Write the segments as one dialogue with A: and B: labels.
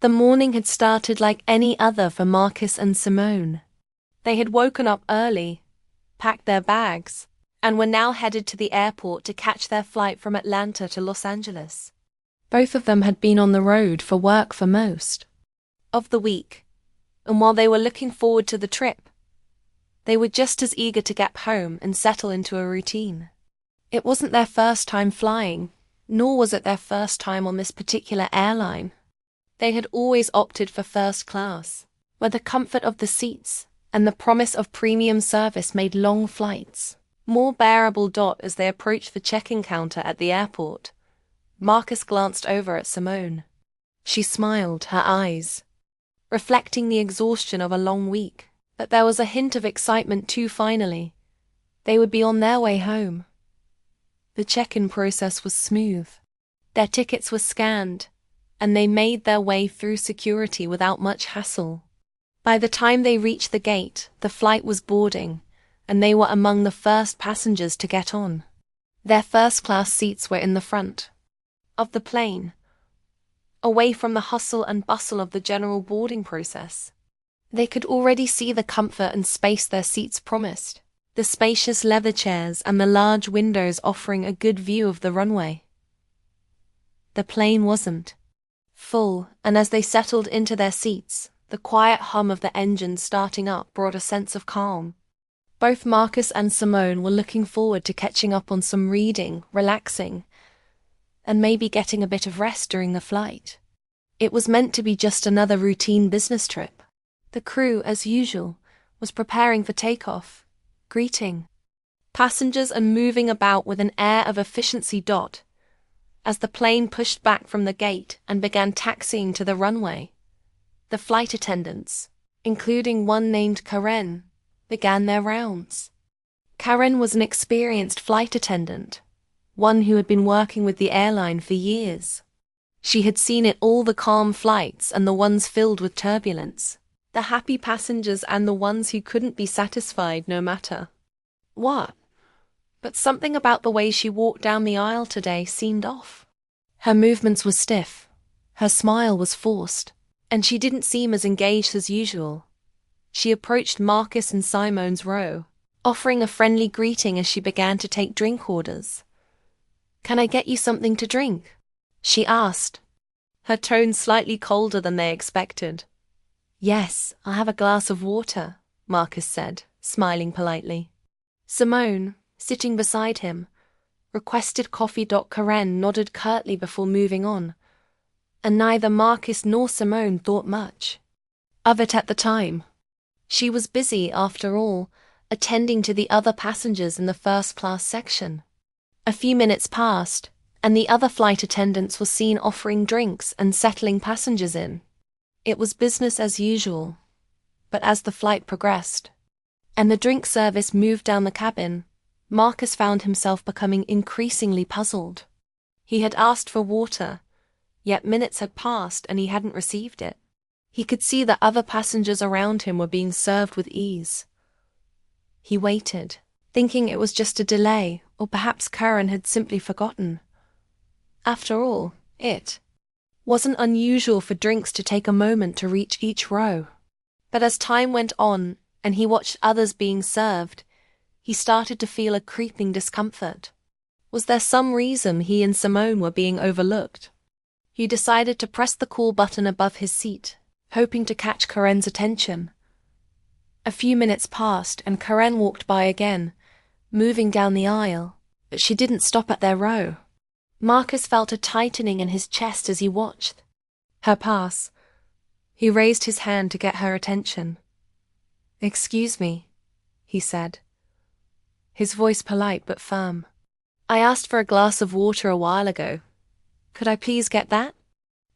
A: The morning had started like any other for Marcus and Simone. They had woken up early, packed their bags, and were now headed to the airport to catch their flight from Atlanta to Los Angeles. Both of them had been on the road for work for most of the week, and while they were looking forward to the trip, they were just as eager to get home and settle into a routine. It wasn't their first time flying, nor was it their first time on this particular airline. They had always opted for first class, where the comfort of the seats and the promise of premium service made long flights more bearable. As they approached the check-in counter at the airport, Marcus glanced over at Simone. She smiled, her eyes reflecting the exhaustion of a long week, but there was a hint of excitement too. Finally, they would be on their way home. The check-in process was smooth. Their tickets were scanned, and they made their way through security without much hassle. By the time they reached the gate, the flight was boarding, and they were among the first passengers to get on. Their first-class seats were in the front of the plane, away from the hustle and bustle of the general boarding process. They could already see the comfort and space their seats promised, the spacious leather chairs and the large windows offering a good view of the runway. The plane wasn't full, and as they settled into their seats, the quiet hum of the engine starting up brought a sense of calm. Both Marcus and Simone were looking forward to catching up on some reading, relaxing, and maybe getting a bit of rest during the flight. It was meant to be just another routine business trip. The crew, as usual, was preparing for takeoff, greeting passengers and moving about with an air of efficiency. As the plane pushed back from the gate and began taxiing to the runway, the flight attendants, including one named Karen, began their rounds. Karen was an experienced flight attendant, one who had been working with the airline for years. She had seen it all, the calm flights and the ones filled with turbulence, the happy passengers and the ones who couldn't be satisfied no matter what. But something about the way she walked down the aisle today seemed off. Her movements were stiff, her smile was forced, and she didn't seem as engaged as usual. She approached Marcus and Simone's row, offering a friendly greeting as she began to take drink orders. "Can I get you something to drink?" she asked, her tone slightly colder than they expected. "Yes, I'll have a glass of water," Marcus said, smiling politely. Simone, sitting beside him, requested coffee. Karen nodded curtly before moving on, and neither Marcus nor Simone thought much of it at the time. She was busy, after all, attending to the other passengers in the first-class section. A few minutes passed, and the other flight attendants were seen offering drinks and settling passengers in. It was business as usual, but as the flight progressed, and the drink service moved down the cabin, Marcus found himself becoming increasingly puzzled. He had asked for water, yet minutes had passed and he hadn't received it. He could see that other passengers around him were being served with ease. He waited, thinking it was just a delay, or perhaps Karen had simply forgotten. After all, it wasn't unusual for drinks to take a moment to reach each row. But as time went on, and he watched others being served, he started to feel a creeping discomfort. Was there some reason he and Simone were being overlooked? He decided to press the call button above his seat, hoping to catch Karen's attention. A few minutes passed and Karen walked by again, moving down the aisle, but she didn't stop at their row. Marcus felt a tightening in his chest as he watched her pass. He raised his hand to get her attention. "Excuse me," he said, his voice polite but firm. "I asked for a glass of water a while ago. Could I please get that?"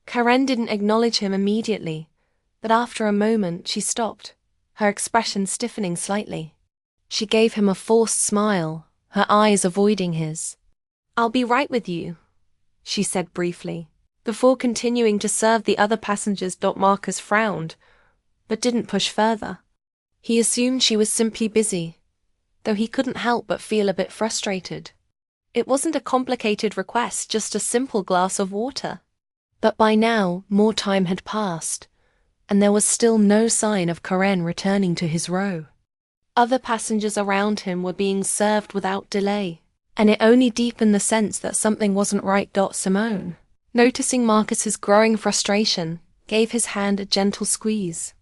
A: Karen didn't acknowledge him immediately, but after a moment she stopped, her expression stiffening slightly. She gave him a forced smile, her eyes avoiding his. "I'll be right with you," she said briefly, before continuing to serve the other passengers. Marcus frowned, but didn't push further. He assumed she was simply busy, though he couldn't help but feel a bit frustrated. It wasn't a complicated request, just a simple glass of water. But by now, more time had passed, and there was still no sign of Karen returning to his row. Other passengers around him were being served without delay, and it only deepened the sense that something wasn't right. Simone, noticing Marcus's growing frustration, gave his hand a gentle squeeze.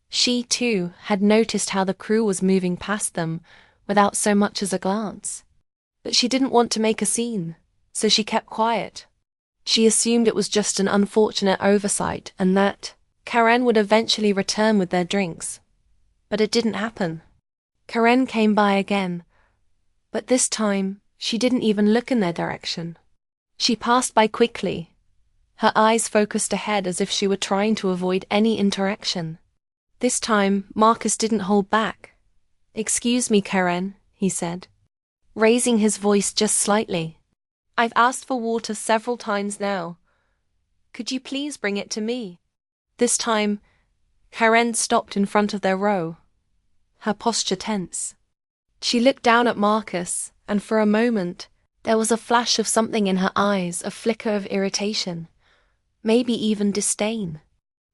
A: She, too, had noticed how the crew was moving past them without so much as a glance. But she didn't want to make a scene, so she kept quiet. She assumed it was just an unfortunate oversight and that Karen would eventually return with their drinks. But it didn't happen. Karen came by again, but this time she didn't even look in their direction. She passed by quickly, her eyes focused ahead as if she were trying to avoid any interaction. This time, Marcus didn't hold back. "Excuse me, Karen," he said, raising his voice just slightly. "I've asked for water several times now. Could you please bring it to me?" This time, Karen stopped in front of their row, her posture tense. She looked down at Marcus, and for a moment, there was a flash of something in her eyes, a flicker of irritation, maybe even disdain.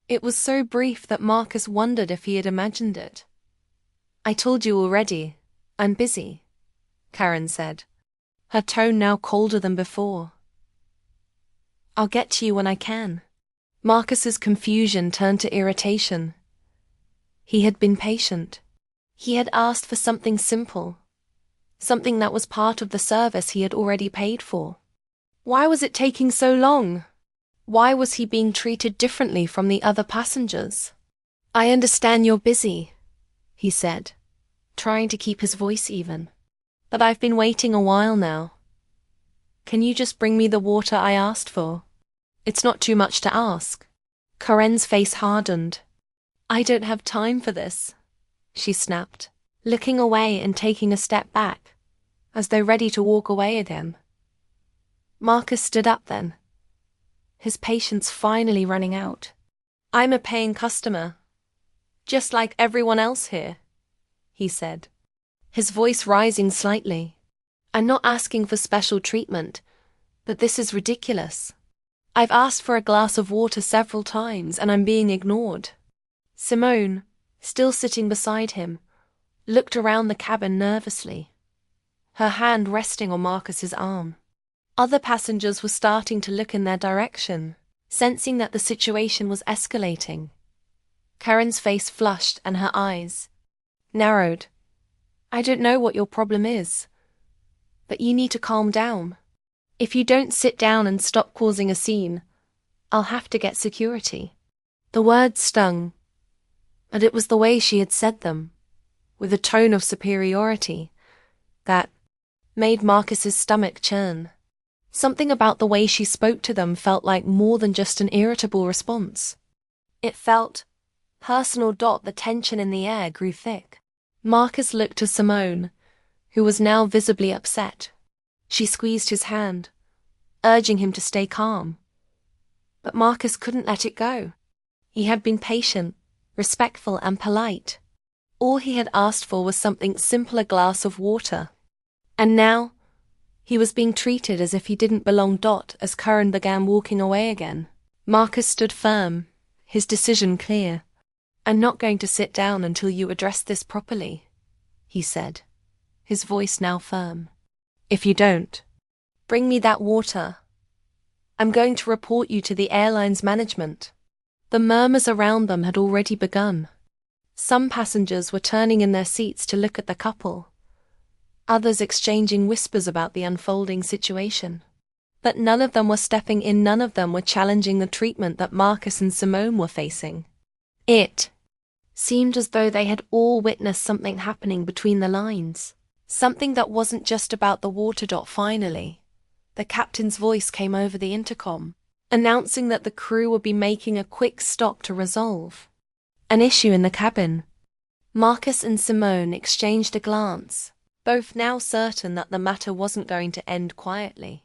A: It was so brief that Marcus wondered if he had imagined it. "I told you already, I'm busy," Karen said, her tone now colder than before. "I'll get to you when I can." Marcus's confusion turned to irritation. He had been patient. He had asked for something simple, something that was part of the service he had already paid for. Why was it taking so long? Why was he being treated differently from the other passengers? "I understand you're busy," he said, trying to keep his voice even. "But I've been waiting a while now. Can you just bring me the water I asked for? It's not too much to ask." Karen's face hardened. "I don't have time for this," she snapped, looking away and taking a step back, as though ready to walk away again. Marcus stood up then, his patience finally running out. "I'm a paying customer, just like everyone else here," he said, his voice rising slightly. "I'm not asking for special treatment, but this is ridiculous. I've asked for a glass of water several times and I'm being ignored." Simone, still sitting beside him, looked around the cabin nervously, her hand resting on Marcus's arm. Other passengers were starting to look in their direction, sensing that the situation was escalating. Karen's face flushed and her eyes narrowed. "I don't know what your problem is, but you need to calm down. If you don't sit down and stop causing a scene, I'll have to get security." The words stung, but it was the way she had said them, with a tone of superiority, that made Marcus's stomach churn. Something about the way she spoke to them felt like more than just an irritable response. It felt personal. The tension in the air grew thick. Marcus looked to Simone, who was now visibly upset. She squeezed his hand, urging him to stay calm. But Marcus couldn't let it go. He had been patient, respectful and polite. All he had asked for was something simple, a glass of water. And now, he was being treated as if he didn't belong. As Karen began walking away again, Marcus stood firm, his decision clear. "I'm not going to sit down until you address this properly," he said, his voice now firm. "If you don't bring me that water, I'm going to report you to the airline's management." The murmurs around them had already begun. Some passengers were turning in their seats to look at the couple, others exchanging whispers about the unfolding situation. But none of them were stepping in, none of them were challenging the treatment that Marcus and Simone were facing. It seemed as though they had all witnessed something happening between the lines, something that wasn't just about the water. Finally, the captain's voice came over the intercom, announcing that the crew would be making a quick stop to resolve an issue in the cabin. Marcus and Simone exchanged a glance, both now certain that the matter wasn't going to end quietly.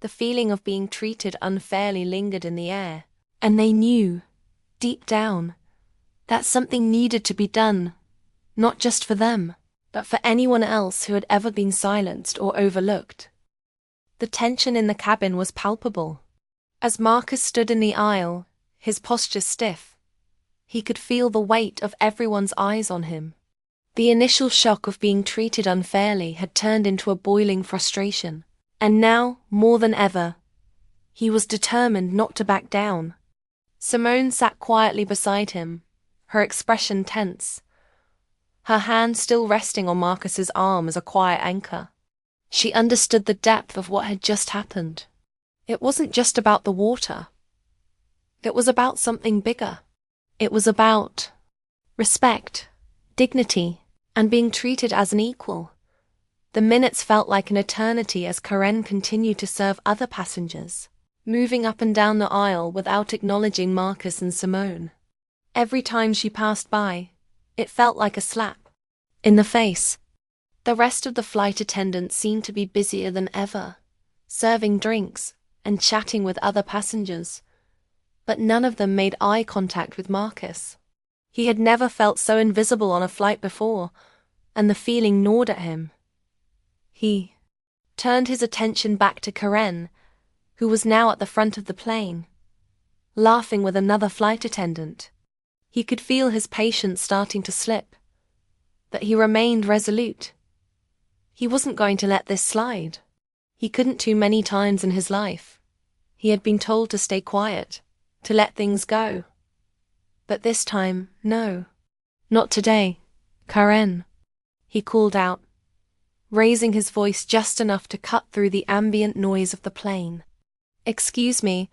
A: The feeling of being treated unfairly lingered in the air, and they knew, deep down, that something needed to be done, not just for them, but for anyone else who had ever been silenced or overlooked. The tension in the cabin was palpable. As Marcus stood in the aisle, his posture stiff, he could feel the weight of everyone's eyes on him. The initial shock of being treated unfairly had turned into a boiling frustration, and now, more than ever, he was determined not to back down. Simone sat quietly beside him, her expression tense, her hand still resting on Marcus's arm as a quiet anchor. She understood the depth of what had just happened. It wasn't just about the water. It was about something bigger. It was about respect, dignity, and being treated as an equal. The minutes felt like an eternity as Karen continued to serve other passengers, moving up and down the aisle without acknowledging Marcus and Simone. Every time she passed by, it felt like a slap in the face. The rest of the flight attendants seemed to be busier than ever, serving drinks and chatting with other passengers, but none of them made eye contact with Marcus. He had never felt so invisible on a flight before, and the feeling gnawed at him. He turned his attention back to Karen, who was now at the front of the plane, laughing with another flight attendant. He could feel his patience starting to slip, but he remained resolute. He wasn't going to let this slide. He couldn't too many times in his life. He had been told to stay quiet, to let things go. But this time, no. Not today, Karen, he called out, raising his voice just enough to cut through the ambient noise of the plane. Excuse me,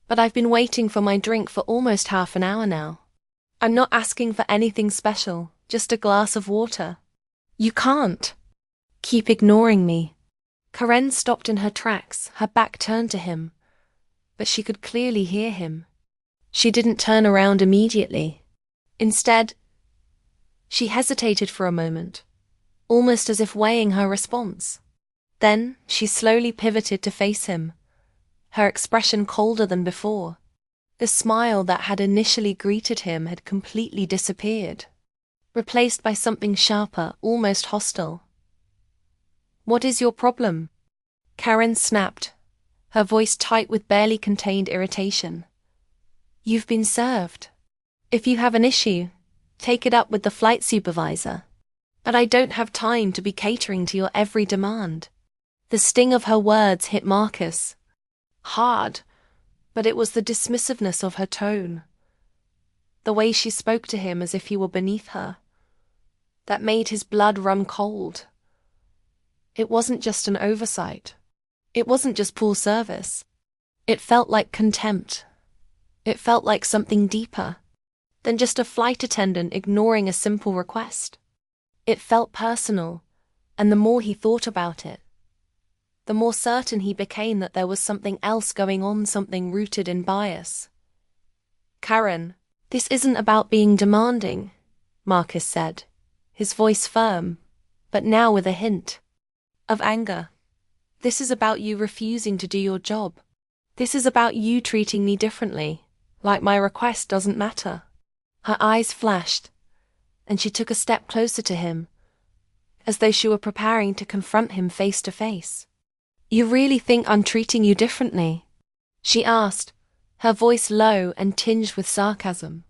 A: but I've been waiting for my drink for almost half an hour now. I'm not asking for anything special, just a glass of water. You can't keep ignoring me. Karen stopped in her tracks, her back turned to him, but she could clearly hear him. She didn't turn around immediately. Instead, she hesitated for a moment, almost as if weighing her response. Then she slowly pivoted to face him, her expression colder than before. The smile that had initially greeted him had completely disappeared, replaced by something sharper, almost hostile. What is your problem? Karen snapped, her voice tight with barely contained irritation. You've been served. If you have an issue, take it up with the flight supervisor. But I don't have time to be catering to your every demand. The sting of her words hit Marcus hard, but it was the dismissiveness of her tone, the way she spoke to him as if he were beneath her, that made his blood run cold. It wasn't just an oversight. It wasn't just poor service. It felt like contempt. It felt like something deeper than just a flight attendant ignoring a simple request. It felt personal, and the more he thought about it, the more certain he became that there was something else going on, something rooted in bias. Karen, this isn't about being demanding, Marcus said, his voice firm, but now with a hint of anger. This is about you refusing to do your job. This is about you treating me differently, like my request doesn't matter. Her eyes flashed, and she took a step closer to him, as though she were preparing to confront him face to face. You really think I'm treating you differently? She asked, her voice low and tinged with sarcasm.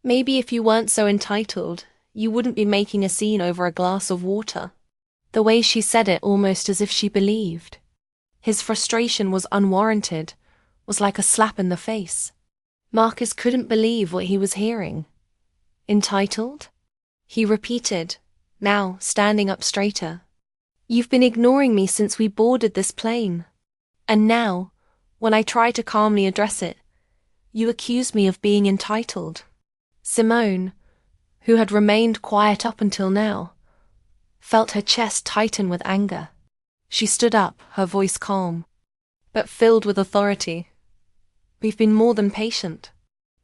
A: Maybe if you weren't so entitled, you wouldn't be making a scene over a glass of water. The way she said it almost as if she believed. His frustration was unwarranted, was like a slap in the face. Marcus couldn't believe what he was hearing. Entitled? He repeated, now standing up straighter. You've been ignoring me since we boarded this plane. And now, when I try to calmly address it, you accuse me of being entitled. Simone, who had remained quiet up until now, felt her chest tighten with anger. She stood up, her voice calm, but filled with authority. We've been more than patient.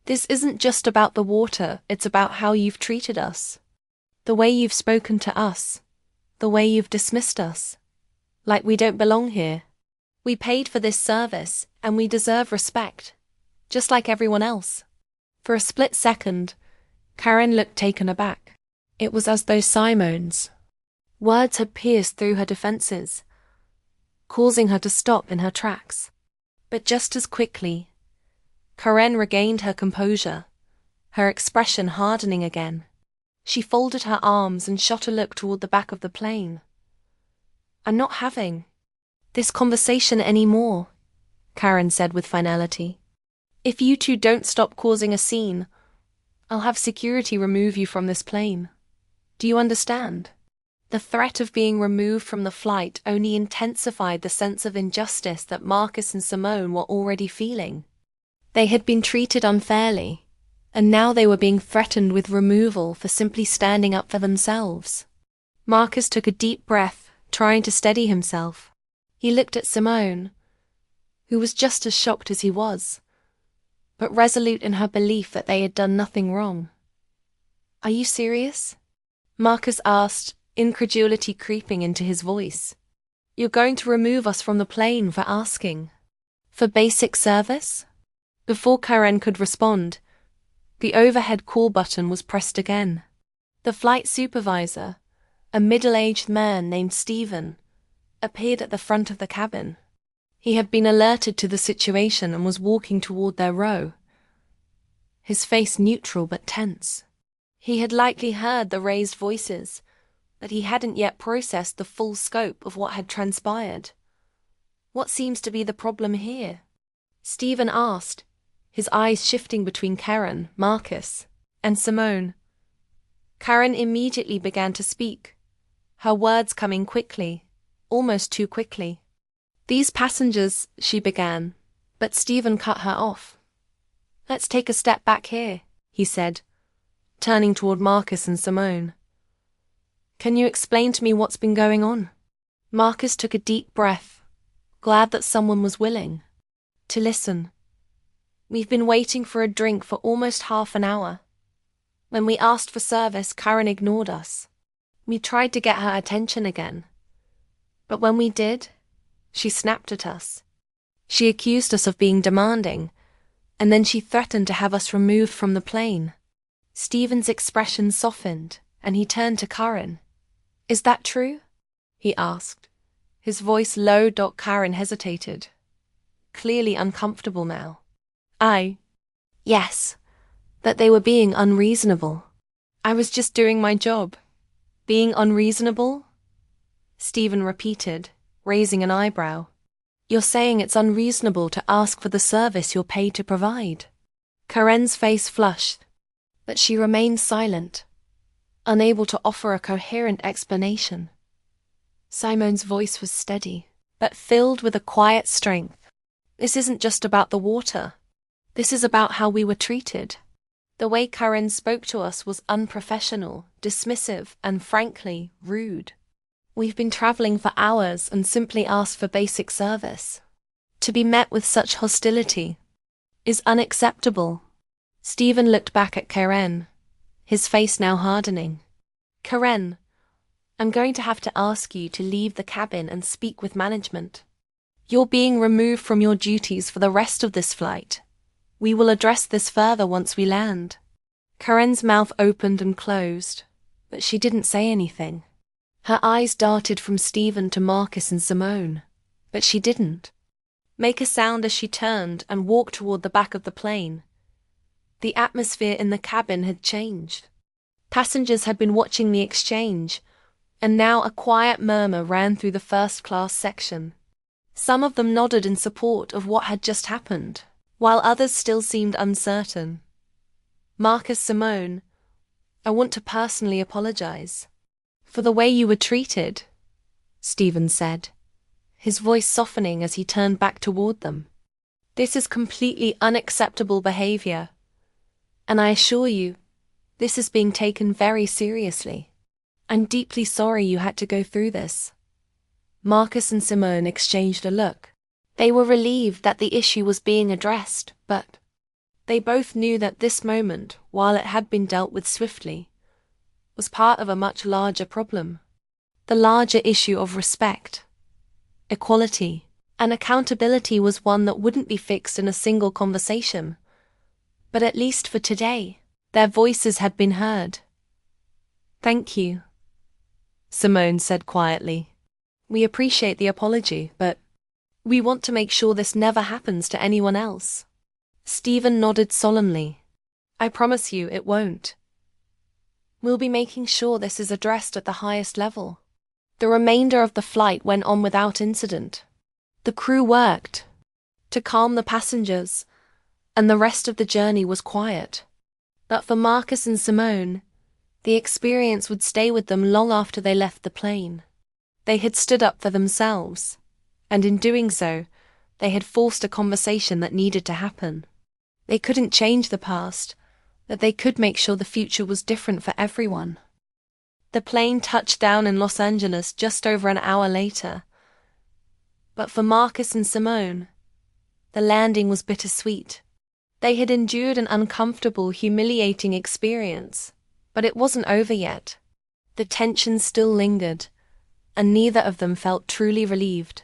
A: This isn't just about the water, it's about how you've treated us. The way you've spoken to us. The way you've dismissed us. Like we don't belong here. We paid for this service, and we deserve respect, just like everyone else. For a split second, Karen looked taken aback. It was as though Simone's words had pierced through her defenses, causing her to stop in her tracks. But just as quickly, Karen regained her composure, her expression hardening again. She folded her arms and shot a look toward the back of the plane. "I'm not having this conversation anymore," Karen said with finality. "If you two don't stop causing a scene, I'll have security remove you from this plane. Do you understand?" The threat of being removed from the flight only intensified the sense of injustice that Marcus and Simone were already feeling. They had been treated unfairly, and now they were being threatened with removal for simply standing up for themselves. Marcus took a deep breath, trying to steady himself. He looked at Simone, who was just as shocked as he was, but resolute in her belief that they had done nothing wrong. "Are you serious?" Marcus asked, incredulity creeping into his voice. "You're going to remove us from the plane for asking for basic service?" Before Karen could respond, the overhead call button was pressed again. The flight supervisor, a middle-aged man named Stephen, appeared at the front of the cabin. He had been alerted to the situation and was walking toward their row, his face neutral but tense. He had likely heard the raised voices, but he hadn't yet processed the full scope of what had transpired. "What seems to be the problem here?" Stephen asked, his eyes shifting between Karen, Marcus, and Simone. Karen immediately began to speak, her words coming quickly, almost too quickly. "These passengers," she began, but Stephen cut her off. "Let's take a step back here," he said, turning toward Marcus and Simone. "Can you explain to me what's been going on?" Marcus took a deep breath, glad that someone was willing to listen. "We've been waiting for a drink for almost half an hour. When we asked for service, Karen ignored us. We tried to get her attention again, but when we did, she snapped at us. She accused us of being demanding, and then she threatened to have us removed from the plane." Stephen's expression softened, and he turned to Karen. "Is that true?" he asked, his voice low. Karen hesitated, clearly uncomfortable now. Yes, that they were being unreasonable. I was just doing my job." "Being unreasonable?" Stephen repeated, raising an eyebrow. "You're saying it's unreasonable to ask for the service you're paid to provide?" Karen's face flushed, but she remained silent, unable to offer a coherent explanation. Simone's voice was steady, but filled with a quiet strength. "This isn't just about the water. This is about how we were treated. The way Karen spoke to us was unprofessional, dismissive, and frankly, rude. We've been traveling for hours and simply asked for basic service. To be met with such hostility is unacceptable." Stephen looked back at Karen, his face now hardening. "Karen, I'm going to have to ask you to leave the cabin and speak with management. You're being removed from your duties for the rest of this flight. We will address this further once we land." Karen's mouth opened and closed, but she didn't say anything. Her eyes darted from Stephen to Marcus and Simone, but she didn't make a sound as she turned and walked toward the back of the plane. The atmosphere in the cabin had changed. Passengers had been watching the exchange, and now a quiet murmur ran through the first-class section. Some of them nodded in support of what had just happened, while others still seemed uncertain. "Marcus, Simone, I want to personally apologize for the way you were treated," Stephen said, his voice softening as he turned back toward them. "This is completely unacceptable behavior, and I assure you, this is being taken very seriously. I'm deeply sorry you had to go through this." Marcus and Simone exchanged a look. They were relieved that the issue was being addressed, but they both knew that this moment, while it had been dealt with swiftly, was part of a much larger problem. The larger issue of respect, equality, and accountability was one that wouldn't be fixed in a single conversation. But at least for today, their voices had been heard. "Thank you," Simone said quietly. "We appreciate the apology, but we want to make sure this never happens to anyone else." Stephen nodded solemnly. I promise you it won't. We'll be making sure this is addressed at the highest level. The remainder of the flight went on without incident. The crew worked to calm the passengers, and the rest of the journey was quiet. But for Marcus and Simone, the experience would stay with them long after they left the plane. They had stood up for themselves, and in doing so, they had forced a conversation that needed to happen. They couldn't change the past, but they could make sure the future was different for everyone. The plane touched down in Los Angeles just over an hour later. But for Marcus and Simone, the landing was bittersweet. They had endured an uncomfortable, humiliating experience, but it wasn't over yet. The tension still lingered, and neither of them felt truly relieved.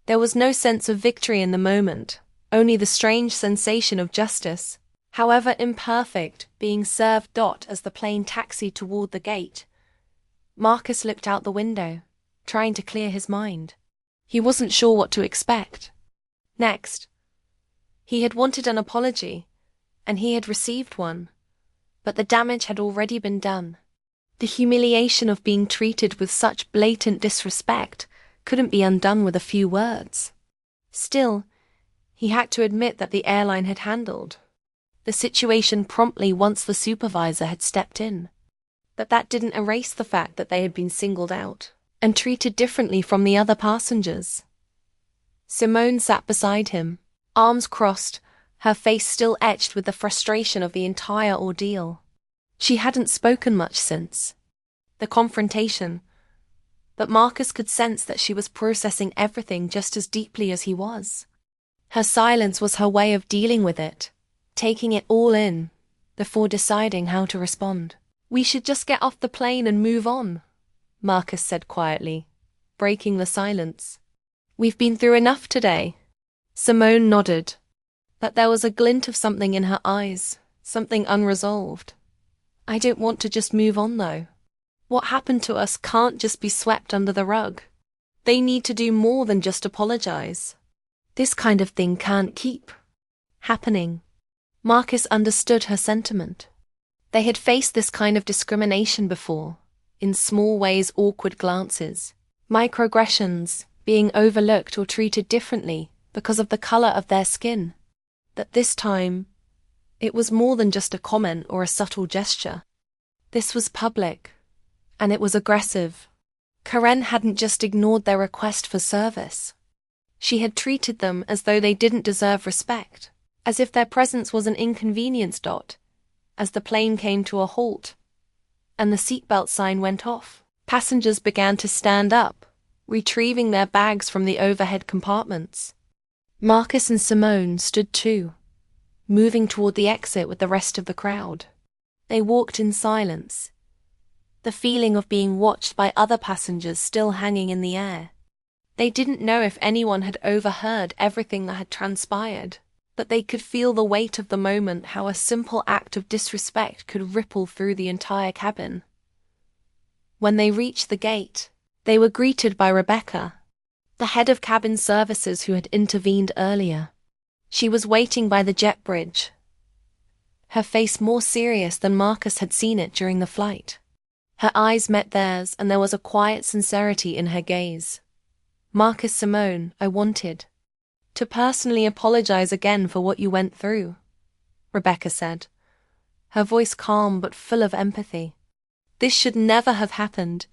A: There was no sense of victory in the moment, only the strange sensation of justice, however imperfect, being served. As the plane taxied toward the gate, Marcus looked out the window, trying to clear his mind. He wasn't sure what to expect next. He had wanted an apology, and he had received one, but the damage had already been done. The humiliation of being treated with such blatant disrespect couldn't be undone with a few words. Still, he had to admit that the airline had handled the situation promptly once the supervisor had stepped in. But that didn't erase the fact that they had been singled out and treated differently from the other passengers. Simone sat beside him, arms crossed, her face still etched with the frustration of the entire ordeal. She hadn't spoken much since the confrontation, but Marcus could sense that she was processing everything just as deeply as he was. Her silence was her way of dealing with it, taking it all in, before deciding how to respond. We should just get off the plane and move on, Marcus said quietly, breaking the silence. We've been through enough today. Simone nodded, but there was a glint of something in her eyes, something unresolved. I don't want to just move on though. What happened to us can't just be swept under the rug. They need to do more than just apologize. This kind of thing can't keep happening. Marcus understood her sentiment. They had faced this kind of discrimination before, in small ways, awkward glances, microaggressions, being overlooked or treated differently because of the color of their skin. But this time, it was more than just a comment or a subtle gesture. This was public, and it was aggressive. Karen hadn't just ignored their request for service. She had treated them as though they didn't deserve respect, as if their presence was an inconvenience. As the plane came to a halt, and the seatbelt sign went off, passengers began to stand up, retrieving their bags from the overhead compartments. Marcus and Simone stood too, moving toward the exit with the rest of the crowd. They walked in silence, the feeling of being watched by other passengers still hanging in the air. They didn't know if anyone had overheard everything that had transpired, but they could feel the weight of the moment, how a simple act of disrespect could ripple through the entire cabin. When they reached the gate, they were greeted by Rebecca, the head of cabin services who had intervened earlier. She was waiting by the jet bridge, her face more serious than Marcus had seen it during the flight. Her eyes met theirs, and there was a quiet sincerity in her gaze. Marcus, Simone, I wanted to personally apologize again for what you went through, Rebecca said, her voice calm but full of empathy. This should never have happened,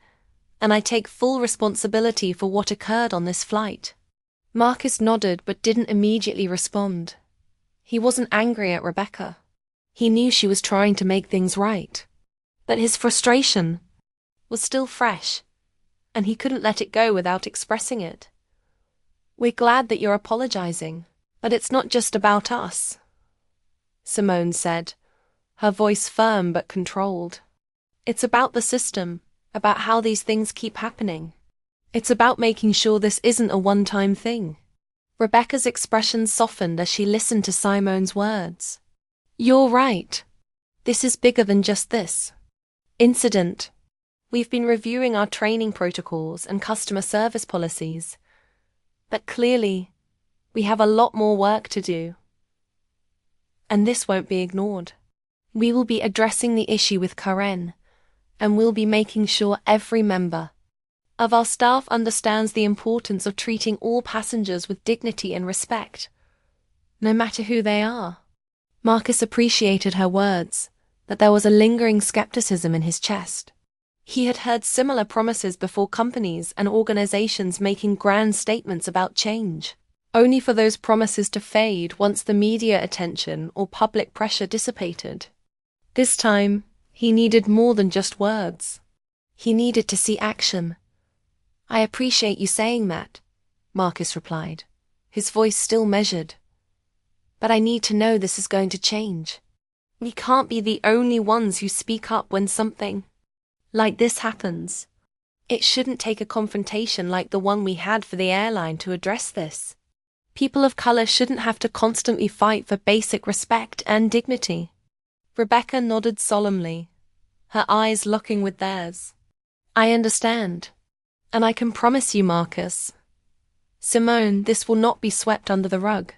A: and I take full responsibility for what occurred on this flight. Marcus nodded but didn't immediately respond. He wasn't angry at Rebecca. He knew she was trying to make things right. But his frustration was still fresh, and he couldn't let it go without expressing it. We're glad that you're apologizing, but it's not just about us, Simone said, her voice firm but controlled. It's about the system, about how these things keep happening. It's about making sure this isn't a one-time thing. Rebecca's expression softened as she listened to Simone's words. You're right. This is bigger than just this incident. We've been reviewing our training protocols and customer service policies, but clearly, we have a lot more work to do. And this won't be ignored. We will be addressing the issue with Karen, and we'll be making sure every member of our staff understands the importance of treating all passengers with dignity and respect, no matter who they are. Marcus appreciated her words, but there was a lingering skepticism in his chest. He had heard similar promises before, companies and organizations making grand statements about change, only for those promises to fade once the media attention or public pressure dissipated. This time, he needed more than just words. He needed to see action. "I appreciate you saying that," Marcus replied, his voice still measured. "But I need to know this is going to change. We can't be the only ones who speak up when something like this happens. It shouldn't take a confrontation like the one we had for the airline to address this. People of color shouldn't have to constantly fight for basic respect and dignity." Rebecca nodded solemnly, her eyes locking with theirs. "I understand. And I can promise you, Marcus, Simone, this will not be swept under the rug.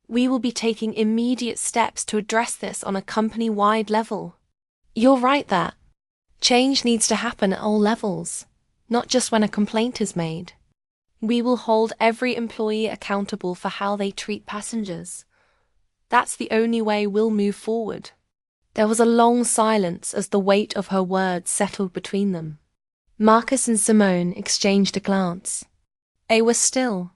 A: We will be taking immediate steps to address this on a company-wide level." "You're right that change needs to happen at all levels, not just when a complaint is made. We will hold every employee accountable for how they treat passengers. That's the only way we'll move forward." There was a long silence as the weight of her words settled between them. Marcus and Simone exchanged a glance. They were still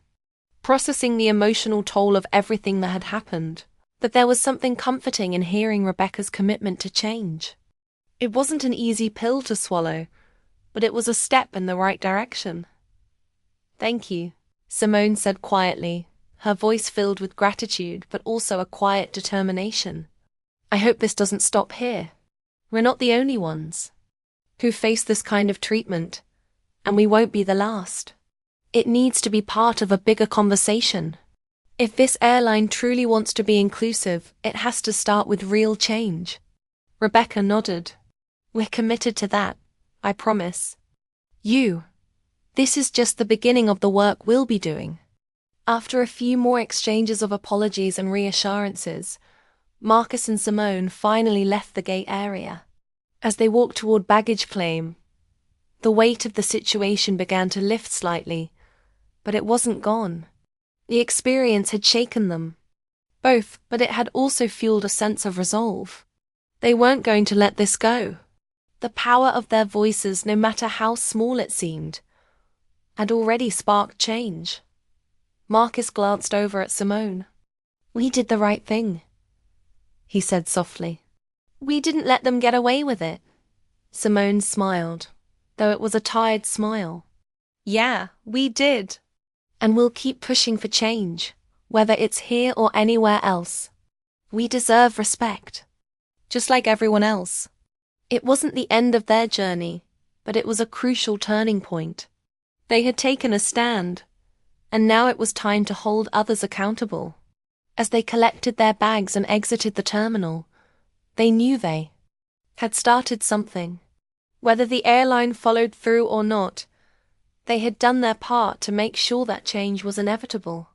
A: processing the emotional toll of everything that had happened, but there was something comforting in hearing Rebecca's commitment to change. It wasn't an easy pill to swallow, but it was a step in the right direction. "Thank you," Simone said quietly, her voice filled with gratitude but also a quiet determination. "I hope this doesn't stop here. We're not the only ones who face this kind of treatment, and we won't be the last. It needs to be part of a bigger conversation. If this airline truly wants to be inclusive, it has to start with real change." Rebecca nodded. "We're committed to that, I promise. This is just the beginning of the work we'll be doing." After a few more exchanges of apologies and reassurances, Marcus and Simone finally left the gate area. As they walked toward baggage claim, the weight of the situation began to lift slightly, but it wasn't gone. The experience had shaken them, both, but it had also fueled a sense of resolve. They weren't going to let this go. The power of their voices, no matter how small it seemed, had already sparked change. Marcus glanced over at Simone. "We did the right thing," he said softly. "We didn't let them get away with it." Simone smiled, though it was a tired smile. "Yeah, we did. And we'll keep pushing for change, whether it's here or anywhere else. We deserve respect, just like everyone else." It wasn't the end of their journey, but it was a crucial turning point. They had taken a stand, and now it was time to hold others accountable. As they collected their bags and exited the terminal, they knew they had started something. Whether the airline followed through or not, they had done their part to make sure that change was inevitable.